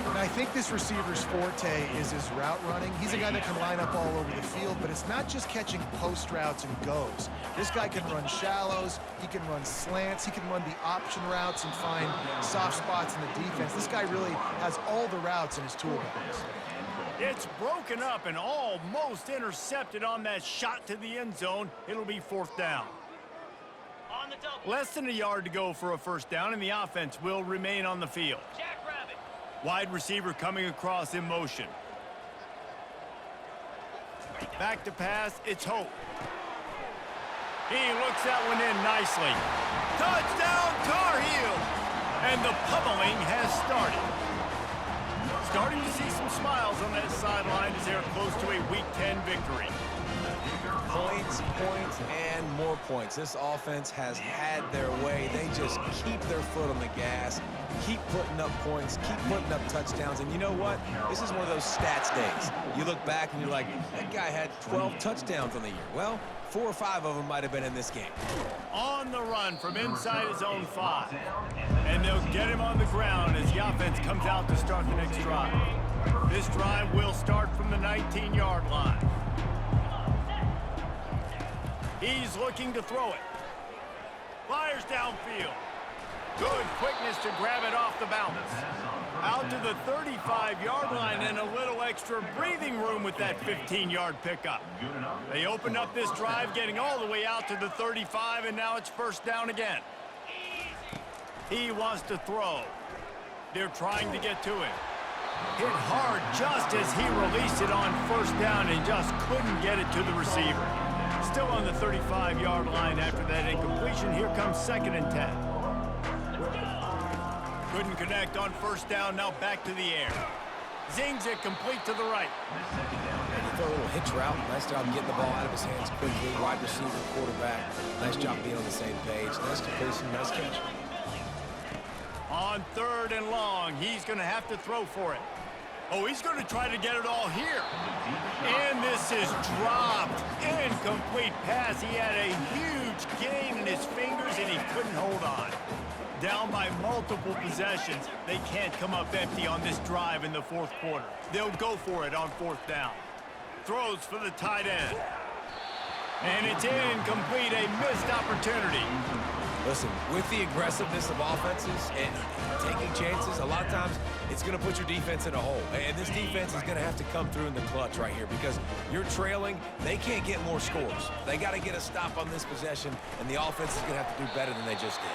And I think this receiver's forte is his route running. He's a guy that can line up all over the field, but it's not just catching post routes and goes. This guy can run shallows, he can run slants, he can run the option routes and find soft spots in the defense. This guy really has all the routes in his toolbox. It's broken up and almost intercepted on that shot to the end zone. It'll be 4th down. Less than a yard to go for a first down, and the offense will remain on the field. Wide receiver coming across in motion. Back to pass, it's Hope. He looks that one in nicely. Touchdown, Tar Heels! And the pummeling has started. Starting to see some smiles on that sideline as they're close to a Week 10 victory. Points, points, and more points. This offense has had their way. They just keep their foot on the gas, keep putting up points, keep putting up touchdowns. And you know what? This is one of those stats days. You look back and you're like, that guy had 12 touchdowns on the year. Well, 4 or 5 of them might have been in this game. On the run from inside his own 5. And they'll get him on the ground as the offense comes out to start the next drive. This drive will start from the 19-yard line. He's looking to throw it. Fires downfield. Good quickness to grab it off the bounce. Out to the 35-yard line and a little extra breathing room with that 15-yard pickup. They opened up this drive getting all the way out to the 35, and now it's first down again. He wants to throw. They're trying to get to it. Hit hard just as he released it on first down and just couldn't get it to the receiver. Still on the 35-yard line after that incompletion. Here comes 2nd and 10. Couldn't connect on first down, now back to the air. Zings it complete to the right. And he threw a little hitch route. Nice job getting the ball out of his hands quickly. Wide receiver, quarterback. Nice job being on the same page. Nice completion, nice catch. On 3rd and long, he's going to have to throw for it. Oh, he's going to try to get it all here. And this is dropped. Incomplete pass. He had a huge gain in his fingers, and he couldn't hold on. Down by multiple possessions. They can't come up empty on this drive in the 4th quarter. They'll go for it on 4th down. Throws for the tight end. And it's incomplete, a missed opportunity. Listen, with the aggressiveness of offenses and taking chances, a lot of times it's going to put your defense in a hole. And this defense is going to have to come through in the clutch right here because you're trailing. They can't get more scores. They got to get a stop on this possession, and the offense is going to have to do better than they just did.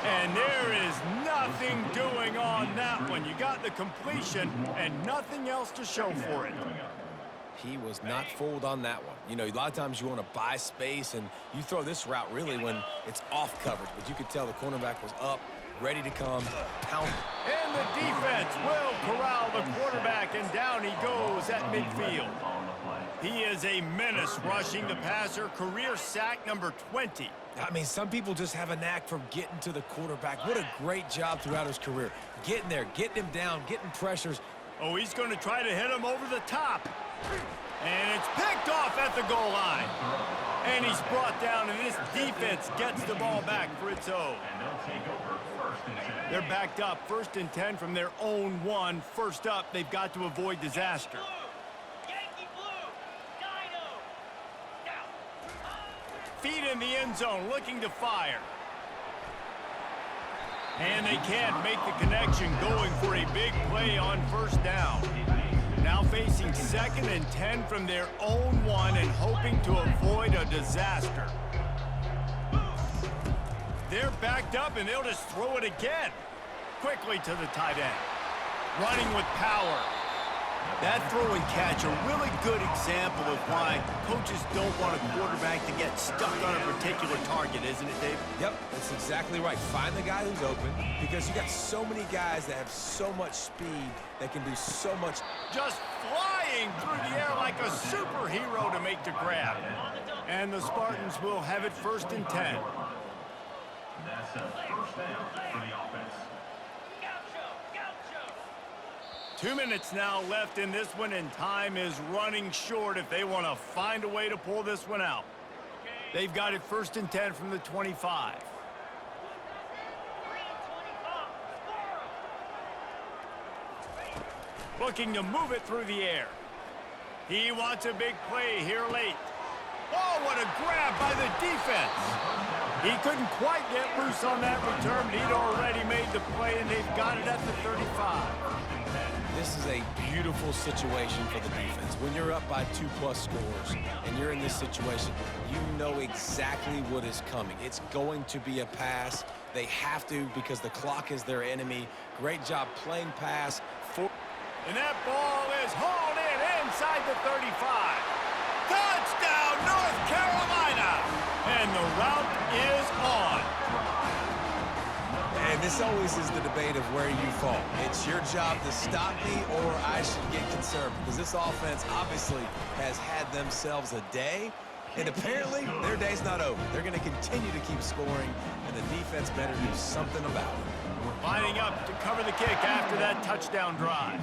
And there is nothing doing on that one. You got the completion and nothing else to show for it. He was not fooled on that one. You know, a lot of times you want to buy space, and you throw this route really when it's off coverage. But you could tell the cornerback was up, ready to come, pound. And the defense will corral the quarterback, and down he goes at midfield. He is a menace rushing the passer, career sack number 20. I mean, some people just have a knack for getting to the quarterback. What a great job throughout his career. Getting there, getting him down, getting pressures. Oh, he's going to try to hit him over the top. And it's picked off at the goal line. And he's brought down, and this defense gets the ball back for its own. They're backed up, 1st and 10 from their own 1. First up, they've got to avoid disaster. Feet in the end zone, looking to fire. And they can't make the connection, going for a big play on first down. Now facing 2nd and 10 from their own 1 and hoping to avoid a disaster. They're backed up, and they'll just throw it again. Quickly to the tight end. Running with power. That throw and catch, a really good example of why coaches don't want a quarterback to get stuck on a particular target, isn't it, Dave? Yep, that's exactly right. Find the guy who's open because you got so many guys that have so much speed that can do so much. Just flying through the air like a superhero to make the grab. And the Spartans will have it 1st and 10. That's a first down for the offense. 2 minutes now left in this one, and time is running short if they want to find a way to pull this one out. They've got it 1st and 10 from the 25. Looking to move it through the air. He wants a big play here late. Oh, what a grab by the defense. He couldn't quite get loose on that return, but he'd already made the play, and they've got it at the 35. This is a beautiful situation for the defense. When you're up by 2+ scores and you're in this situation, you know exactly what is coming. It's going to be a pass. They have to because the clock is their enemy. Great job playing pass. And that ball is hauled in inside the 35. Touchdown, North Carolina! And the route is on. And this always is the debate of where you fall. It's your job to stop me or I should get concerned because this offense obviously has had themselves a day, and apparently their day's not over. They're going to continue to keep scoring, and the defense better do something about it. Lining up to cover the kick after that touchdown drive.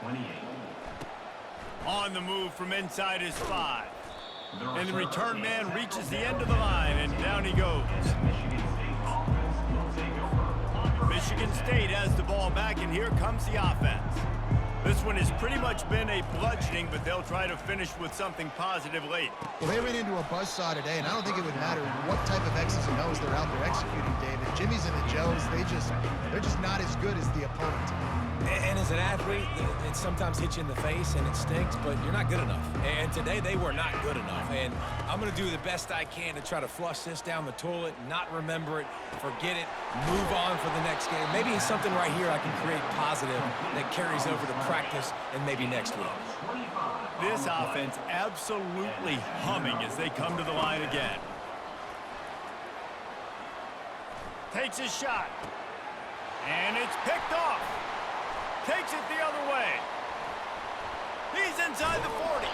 28. On the move from inside his 5. And the return man reaches the end of the line, and down he goes. Michigan State has the ball back, and here comes the offense. This one has pretty much been a bludgeoning, but they'll try to finish with something positive late. Well, they ran into a buzzsaw today, and I don't think it would matter what type of X's and O's they're out there executing, David. Jimmy's and the Joes, they're just not as good as the opponent. And as an athlete, it sometimes hits you in the face and it stinks, but you're not good enough. And today they were not good enough. And I'm going to do the best I can to try to flush this down the toilet, not remember it, forget it, move on for the next game. Maybe it's something right here I can create positive that carries over to practice and maybe next week. This offense absolutely humming as they come to the line again. Takes a shot. And it's picked off. Takes it the other way. He's inside the 40.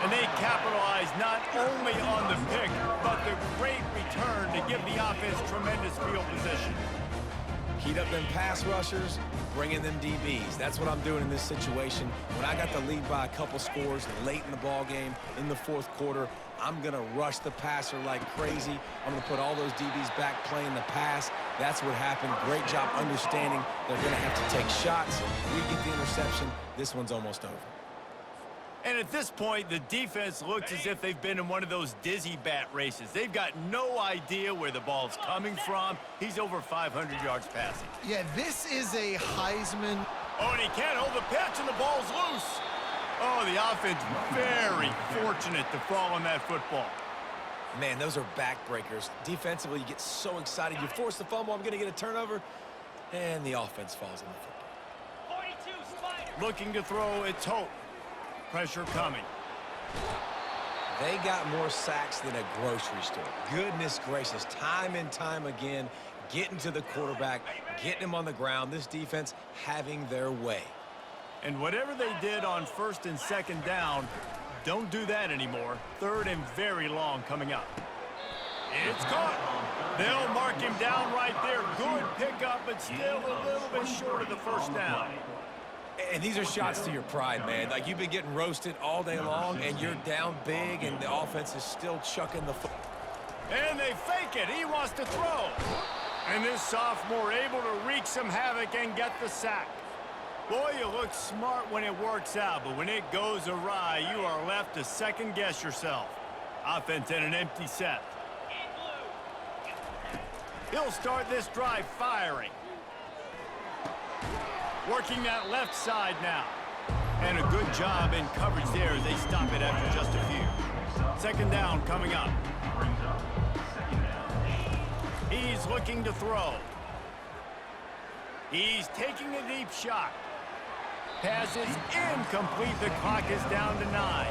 And they capitalize not only on the pick, but the great return to give the offense tremendous field position. Heat up them pass rushers, bring in them DBs. That's what I'm doing in this situation. When I got the lead by a couple scores late in the ball game, in the 4th quarter, I'm going to rush the passer like crazy. I'm going to put all those DBs back playing the pass. That's what happened. Great job understanding they're going to have to take shots. We get the interception. This one's almost over. And at this point, the defense looks as if they've been in one of those dizzy bat races. They've got no idea where the ball's coming from. He's over 500 yards passing. Yeah, this is a Heisman. Oh, and he can't hold the pitch, and the ball's loose. Oh, the offense very fortunate to fall on that football. Man, those are backbreakers. Defensively, you get so excited. You force the fumble, I'm going to get a turnover, and the offense falls on the football. 42, Spider. Looking to throw, it's Hope. Pressure coming. They got more sacks than a grocery store. Goodness gracious, time and time again, getting to the quarterback, getting him on the ground. This defense having their way. And whatever they did on 1st and 2nd down, don't do that anymore. 3rd and very long coming up. It's caught. They'll mark him down right there. Good pickup, but still a little bit short of the 1st down. And these are shots to your pride, man. Like, you've been getting roasted all day long, and you're down big, and the offense is still chucking the foot. And they fake it. He wants to throw. And this sophomore able to wreak some havoc and get the sack. Boy, you look smart when it works out, but when it goes awry, you are left to second-guess yourself. Offense in an empty set. He'll start this drive firing. Working that left side now. And a good job in coverage there as they stop it after just a few. 2nd down coming up. He's looking to throw. He's taking a deep shot. Pass is incomplete. The clock is down to 9.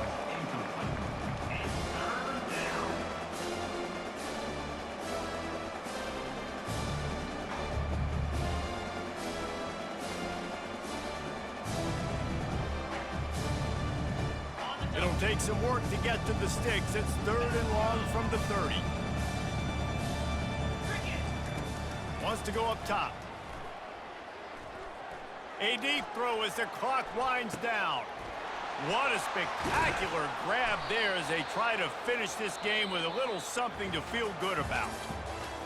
It'll take some work to get to the sticks. It's 3rd and long from the 30. Wants to go up top. A deep throw as the clock winds down. What a spectacular grab there as they try to finish this game with a little something to feel good about.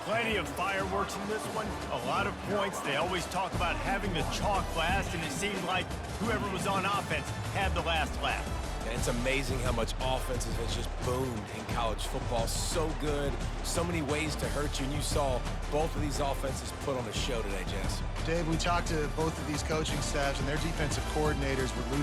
Plenty of fireworks in this one. A lot of points. They always talk about having the chalk last, and it seemed like whoever was on offense had the last laugh. And it's amazing how much offense has just boomed in college football. So good, so many ways to hurt you, and you saw both of these offenses put on a show today, Jess. Dave, we talked to both of these coaching staffs, and their defensive coordinators were losing